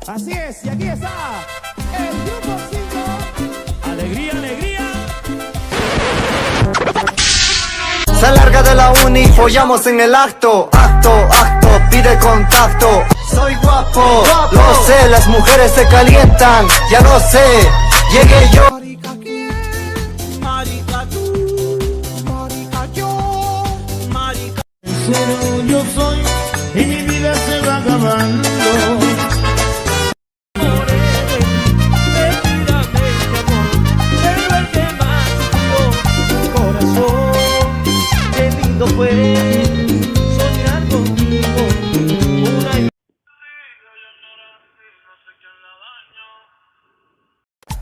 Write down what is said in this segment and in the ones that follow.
Así es, y aquí está el grupo 5. Alegría, alegría. Se larga de la uni, follamos en el acto. Acto, pide contacto. Soy guapo, lo sé, las mujeres se calientan. Ya lo sé, llegué yo. Marica quién, marica tú, marica yo, marica. Sincero yo soy y mi vida se va acabando. Fue soñar contigo una y...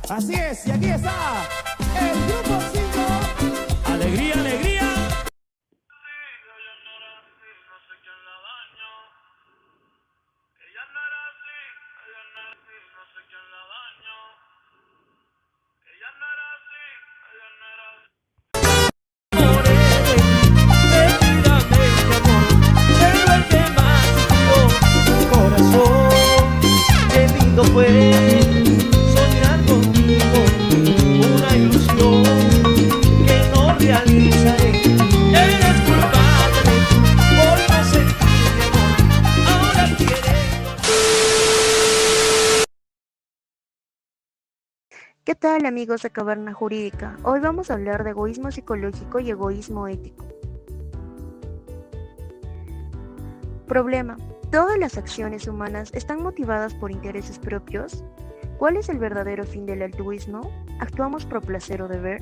Así es, y aquí está el grupo 5. Alegría, alegría. Fue soñar contigo una ilusión que no realizaré. Eres culpable por no sentir mi amor. Ahora quieres. ¿Qué tal, amigos de Caverna Jurídica? Hoy vamos a hablar de egoísmo psicológico y egoísmo ético. Problema: ¿todas las acciones humanas están motivadas por intereses propios? ¿Cuál es el verdadero fin del altruismo? ¿Actuamos por placer o deber?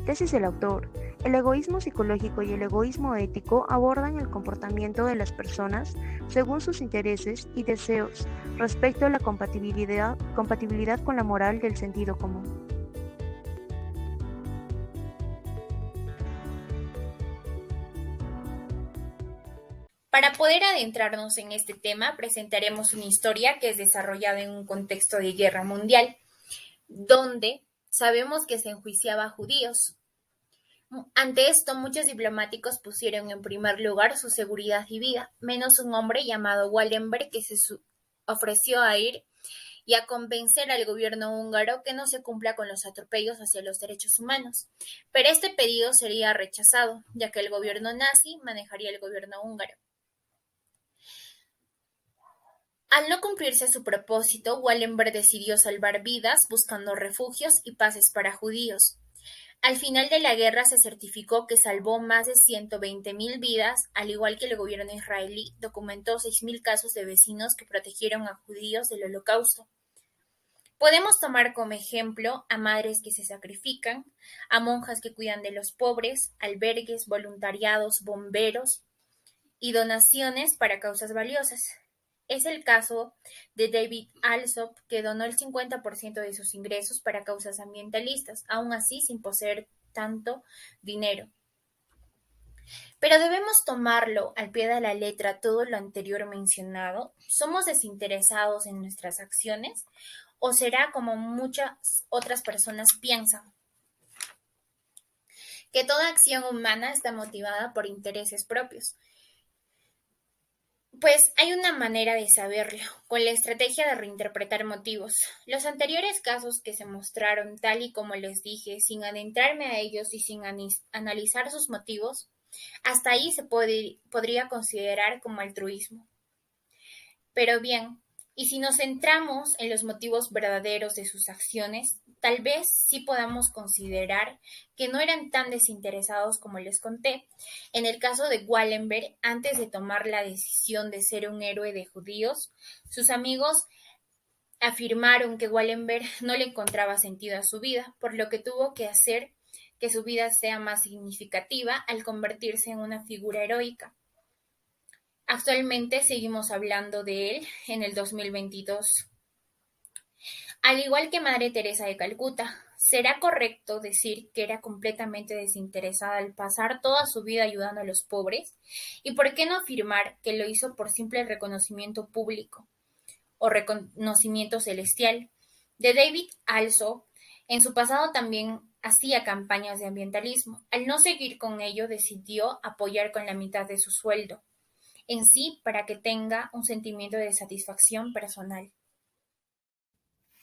Tesis del autor: el egoísmo psicológico y el egoísmo ético abordan el comportamiento de las personas según sus intereses y deseos respecto a la compatibilidad con la moral del sentido común. Para poder adentrarnos en este tema, presentaremos una historia que es desarrollada en un contexto de guerra mundial, donde sabemos que se enjuiciaba a judíos. Ante esto, muchos diplomáticos pusieron en primer lugar su seguridad y vida, menos un hombre llamado Wallenberg que se ofreció a ir y a convencer al gobierno húngaro que no se cumpla con los atropellos hacia los derechos humanos. Pero este pedido sería rechazado, ya que el gobierno nazi manejaría el gobierno húngaro. Al no cumplirse su propósito, Wallenberg decidió salvar vidas buscando refugios y paces para judíos. Al final de la guerra se certificó que salvó más de 120.000 vidas, al igual que el gobierno israelí documentó 6.000 casos de vecinos que protegieron a judíos del Holocausto. Podemos tomar como ejemplo a madres que se sacrifican, a monjas que cuidan de los pobres, albergues, voluntariados, bomberos y donaciones para causas valiosas. Es el caso de David Alsop, que donó el 50% de sus ingresos para causas ambientalistas, aún así sin poseer tanto dinero. Pero debemos tomarlo al pie de la letra todo lo anterior mencionado. ¿Somos desinteresados en nuestras acciones? ¿O será como muchas otras personas piensan, que toda acción humana está motivada por intereses propios? Pues hay una manera de saberlo, con la estrategia de reinterpretar motivos. Los anteriores casos que se mostraron, tal y como les dije, sin adentrarme a ellos y sin analizar sus motivos, hasta ahí se podría considerar como altruismo. Pero bien, y si nos centramos en los motivos verdaderos de sus acciones, tal vez sí podamos considerar que no eran tan desinteresados como les conté. En el caso de Wallenberg, antes de tomar la decisión de ser un héroe de judíos, sus amigos afirmaron que Wallenberg no le encontraba sentido a su vida, por lo que tuvo que hacer que su vida sea más significativa al convertirse en una figura heroica. Actualmente seguimos hablando de él en el 2022. Al igual que Madre Teresa de Calcuta, ¿será correcto decir que era completamente desinteresada al pasar toda su vida ayudando a los pobres? ¿Y por qué no afirmar que lo hizo por simple reconocimiento público o reconocimiento celestial? De David Alsop, en su pasado también hacía campañas de ambientalismo. Al no seguir con ello, decidió apoyar con la mitad de su sueldo en sí para que tenga un sentimiento de satisfacción personal.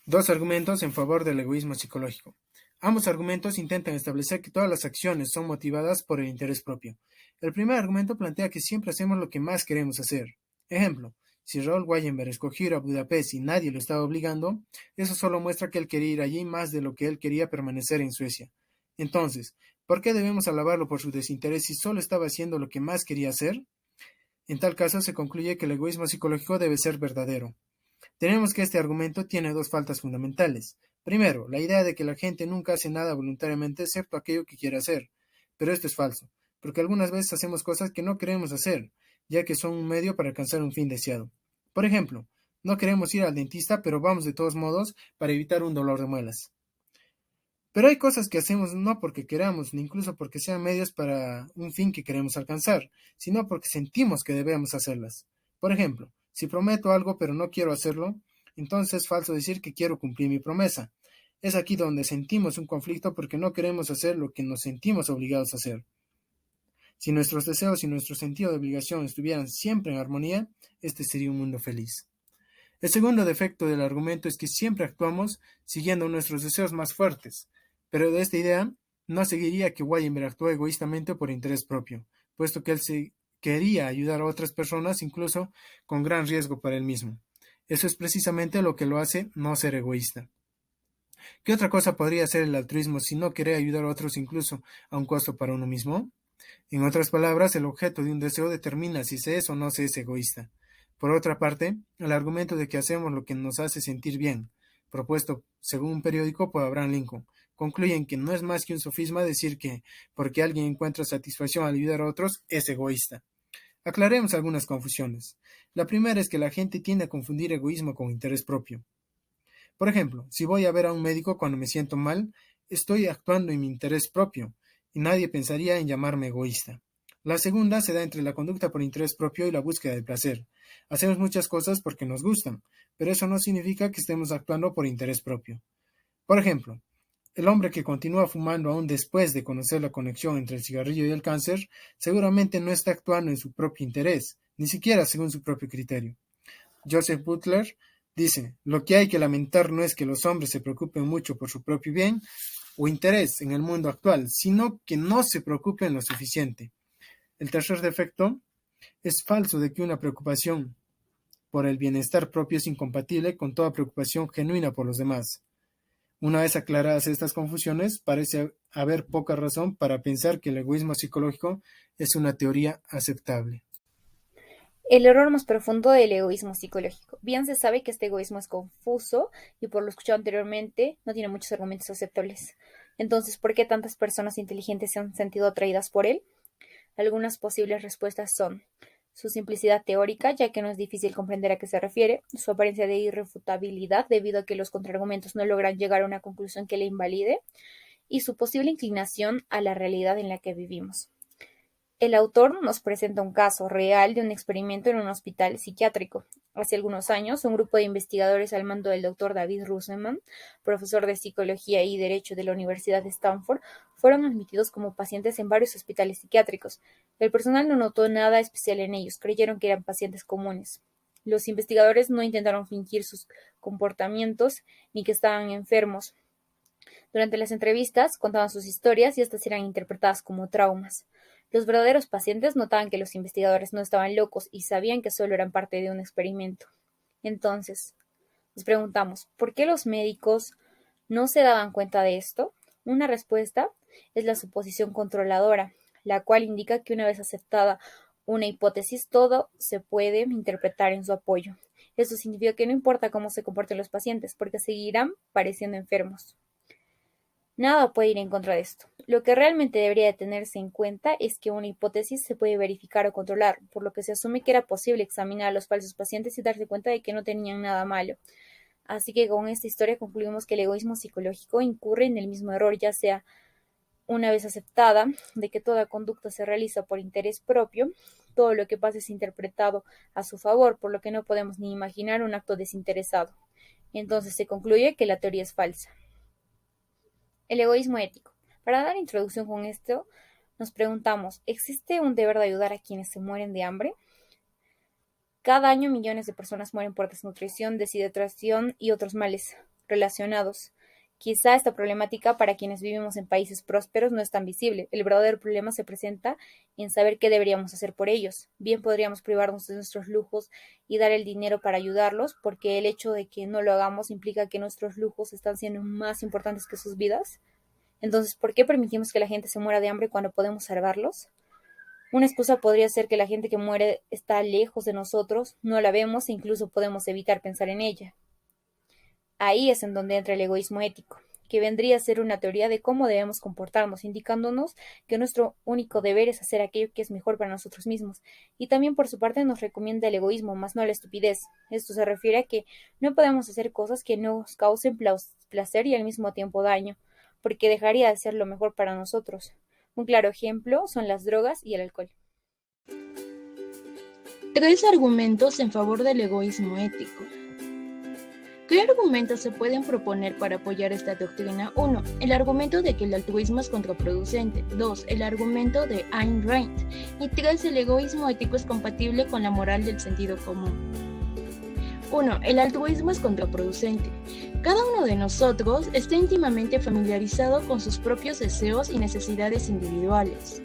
Dos argumentos en favor del egoísmo psicológico. Ambos argumentos intentan establecer que todas las acciones son motivadas por el interés propio. El primer argumento plantea que siempre hacemos lo que más queremos hacer. Ejemplo, si Raoul Wallenberg escogió ir a Budapest y nadie lo estaba obligando, eso solo muestra que él quería ir allí más de lo que él quería permanecer en Suecia. Entonces, ¿por qué debemos alabarlo por su desinterés si solo estaba haciendo lo que más quería hacer? En tal caso, se concluye que el egoísmo psicológico debe ser verdadero. Tenemos que este argumento tiene dos faltas fundamentales. Primero, la idea de que la gente nunca hace nada voluntariamente excepto aquello que quiere hacer. Pero esto es falso, porque algunas veces hacemos cosas que no queremos hacer, ya que son un medio para alcanzar un fin deseado. Por ejemplo, no queremos ir al dentista, pero vamos de todos modos para evitar un dolor de muelas. Pero hay cosas que hacemos no porque queramos, ni incluso porque sean medios para un fin que queremos alcanzar, sino porque sentimos que debemos hacerlas. Por ejemplo, si prometo algo pero no quiero hacerlo, entonces es falso decir que quiero cumplir mi promesa. Es aquí donde sentimos un conflicto porque no queremos hacer lo que nos sentimos obligados a hacer. Si nuestros deseos y nuestro sentido de obligación estuvieran siempre en armonía, este sería un mundo feliz. El segundo defecto del argumento es que siempre actuamos siguiendo nuestros deseos más fuertes, pero de esta idea no seguiría que Wallenberg actuó egoístamente por interés propio, puesto que él quería ayudar a otras personas incluso con gran riesgo para él mismo. Eso es precisamente lo que lo hace no ser egoísta. ¿Qué otra cosa podría ser el altruismo si no querer ayudar a otros incluso a un costo para uno mismo? En otras palabras, el objeto de un deseo determina si se es o no se es egoísta. Por otra parte, el argumento de que hacemos lo que nos hace sentir bien, propuesto según un periódico por Abraham Lincoln, concluyen que no es más que un sofisma decir que porque alguien encuentra satisfacción al ayudar a otros es egoísta. Aclaremos algunas confusiones. La primera es que la gente tiende a confundir egoísmo con interés propio. Por ejemplo, si voy a ver a un médico cuando me siento mal, estoy actuando en mi interés propio, y nadie pensaría en llamarme egoísta. La segunda se da entre la conducta por interés propio y la búsqueda del placer. Hacemos muchas cosas porque nos gustan, pero eso no significa que estemos actuando por interés propio. Por ejemplo, el hombre que continúa fumando aún después de conocer la conexión entre el cigarrillo y el cáncer, seguramente no está actuando en su propio interés, ni siquiera según su propio criterio. Joseph Butler dice, lo que hay que lamentar no es que los hombres se preocupen mucho por su propio bien o interés en el mundo actual, sino que no se preocupen lo suficiente. El tercer defecto es falso de que una preocupación por el bienestar propio es incompatible con toda preocupación genuina por los demás. Una vez aclaradas estas confusiones, parece haber poca razón para pensar que el egoísmo psicológico es una teoría aceptable. El error más profundo del egoísmo psicológico. Bien se sabe que este egoísmo es confuso y por lo escuchado anteriormente no tiene muchos argumentos aceptables. Entonces, ¿por qué tantas personas inteligentes se han sentido atraídas por él? Algunas posibles respuestas son su simplicidad teórica, ya que no es difícil comprender a qué se refiere, su apariencia de irrefutabilidad debido a que los contraargumentos no logran llegar a una conclusión que le invalide, y su posible inclinación a la realidad en la que vivimos. El autor nos presenta un caso real de un experimento en un hospital psiquiátrico. Hace algunos años, un grupo de investigadores al mando del Dr. David Russellman, profesor de Psicología y Derecho de la Universidad de Stanford, fueron admitidos como pacientes en varios hospitales psiquiátricos. El personal no notó nada especial en ellos, creyeron que eran pacientes comunes. Los investigadores no intentaron fingir sus comportamientos ni que estaban enfermos. Durante las entrevistas contaban sus historias y estas eran interpretadas como traumas. Los verdaderos pacientes notaban que los investigadores no estaban locos y sabían que solo eran parte de un experimento. Entonces, nos preguntamos, ¿por qué los médicos no se daban cuenta de esto? Una respuesta es la suposición controladora, la cual indica que una vez aceptada una hipótesis, todo se puede interpretar en su apoyo. Eso significa que no importa cómo se comporten los pacientes, porque seguirán pareciendo enfermos. Nada puede ir en contra de esto. Lo que realmente debería de tenerse en cuenta es que una hipótesis se puede verificar o controlar, por lo que se asume que era posible examinar a los falsos pacientes y darse cuenta de que no tenían nada malo. Así que con esta historia concluimos que el egoísmo psicológico incurre en el mismo error, ya sea una vez aceptada de que toda conducta se realiza por interés propio, todo lo que pasa es interpretado a su favor, por lo que no podemos ni imaginar un acto desinteresado. Entonces se concluye que la teoría es falsa. El egoísmo ético. Para dar introducción con esto, nos preguntamos, ¿existe un deber de ayudar a quienes se mueren de hambre? Cada año millones de personas mueren por desnutrición, deshidratación y otros males. relacionados. Quizá esta problemática para quienes vivimos en países prósperos no es tan visible. El verdadero problema se presenta en saber qué deberíamos hacer por ellos. Bien podríamos privarnos de nuestros lujos y dar el dinero para ayudarlos, porque el hecho de que no lo hagamos implica que nuestros lujos están siendo más importantes que sus vidas. Entonces, ¿por qué permitimos que la gente se muera de hambre cuando podemos salvarlos? Una excusa podría ser que la gente que muere está lejos de nosotros, no la vemos e incluso podemos evitar pensar en ella. Ahí es en donde entra el egoísmo ético, que vendría a ser una teoría de cómo debemos comportarnos, indicándonos que nuestro único deber es hacer aquello que es mejor para nosotros mismos. Y también por su parte nos recomienda el egoísmo, más no la estupidez. Esto se refiere a que no podemos hacer cosas que nos causen placer y al mismo tiempo daño, porque dejaría de ser lo mejor para nosotros. Un claro ejemplo son las drogas y el alcohol. 3 argumentos en favor del egoísmo ético. ¿Qué argumentos se pueden proponer para apoyar esta doctrina? 1. El argumento de que el altruismo es contraproducente. 2. El argumento de Ayn Rand. Y 3. El egoísmo ético es compatible con la moral del sentido común. 1. El altruismo es contraproducente. Cada uno de nosotros está íntimamente familiarizado con sus propios deseos y necesidades individuales.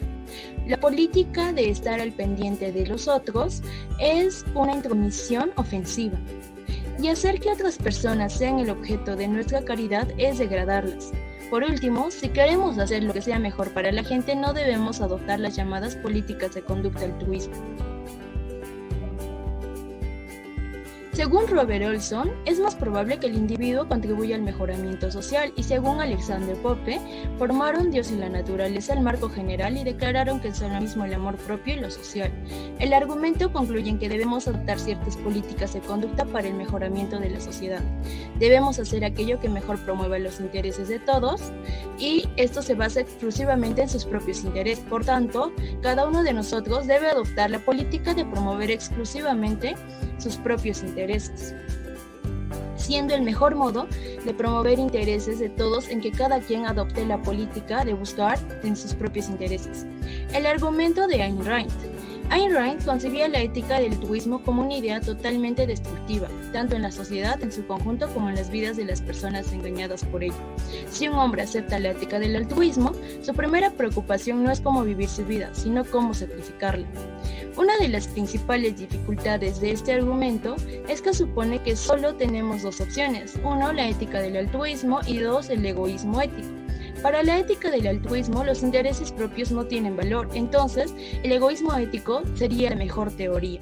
La política de estar al pendiente de los otros es una intromisión ofensiva. Y hacer que otras personas sean el objeto de nuestra caridad es degradarlas. Por último, si queremos hacer lo que sea mejor para la gente, no debemos adoptar las llamadas políticas de conducta altruista. Según Robert Olson, es más probable que el individuo contribuya al mejoramiento social y según Alexander Pope, formaron Dios y la naturaleza el marco general y declararon que son lo mismo el amor propio y lo social. El argumento concluye en que debemos adoptar ciertas políticas de conducta para el mejoramiento de la sociedad. Debemos hacer aquello que mejor promueva los intereses de todos y esto se basa exclusivamente en sus propios intereses. Por tanto, cada uno de nosotros debe adoptar la política de promover exclusivamente sus propios intereses, siendo el mejor modo de promover intereses de todos en que cada quien adopte la política de buscar en sus propios intereses. El argumento de Ayn Rand. Ayn Rand concebía la ética del altruismo como una idea totalmente destructiva, tanto en la sociedad en su conjunto como en las vidas de las personas engañadas por ella. Si un hombre acepta la ética del altruismo, su primera preocupación no es cómo vivir su vida, sino cómo sacrificarla. Una de las principales dificultades de este argumento es que supone que solo tenemos 2 opciones, 1, la ética del altruismo y 2, el egoísmo ético. Para la ética del altruismo, los intereses propios no tienen valor, entonces el egoísmo ético sería la mejor teoría.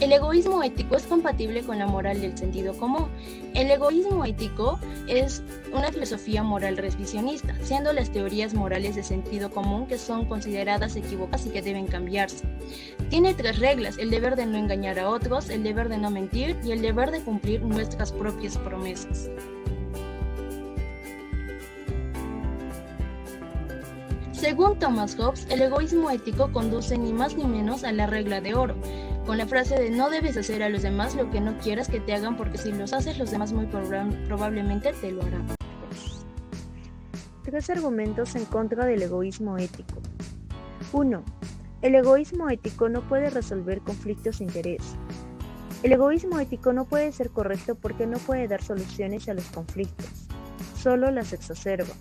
El egoísmo ético es compatible con la moral del sentido común. El egoísmo ético es una filosofía moral revisionista, siendo las teorías morales de sentido común que son consideradas equivocadas y que deben cambiarse. Tiene 3 reglas: el deber de no engañar a otros, el deber de no mentir y el deber de cumplir nuestras propias promesas. Según Thomas Hobbes, el egoísmo ético conduce ni más ni menos a la regla de oro, con la frase de no debes hacer a los demás lo que no quieras que te hagan porque si los haces los demás muy probablemente te lo harán. 3 argumentos en contra del egoísmo ético. 1. El egoísmo ético no puede resolver conflictos de interés. El egoísmo ético no puede ser correcto porque no puede dar soluciones a los conflictos, solo las exacerba.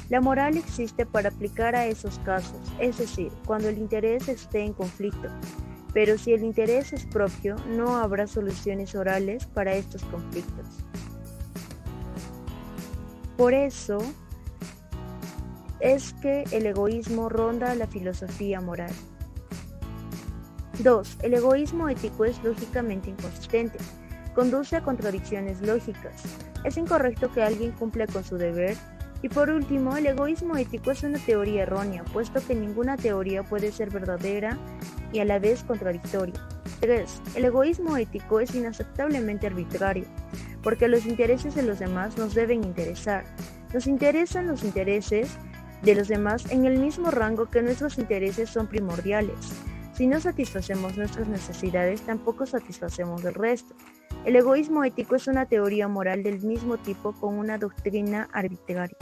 La moral existe para aplicar a esos casos, es decir, cuando el interés esté en conflicto. Pero si el interés es propio, no habrá soluciones orales para estos conflictos. Por eso es que el egoísmo ronda la filosofía moral. 2. El egoísmo ético es lógicamente inconsistente. Conduce a contradicciones lógicas. Es incorrecto que alguien cumpla con su deber. Y por último, el egoísmo ético es una teoría errónea, puesto que ninguna teoría puede ser verdadera y a la vez contradictoria. 3. El egoísmo ético es inaceptablemente arbitrario, porque los intereses de los demás nos deben interesar. Nos interesan los intereses de los demás en el mismo rango que nuestros intereses son primordiales. Si no satisfacemos nuestras necesidades, tampoco satisfacemos el resto. El egoísmo ético es una teoría moral del mismo tipo con una doctrina arbitraria.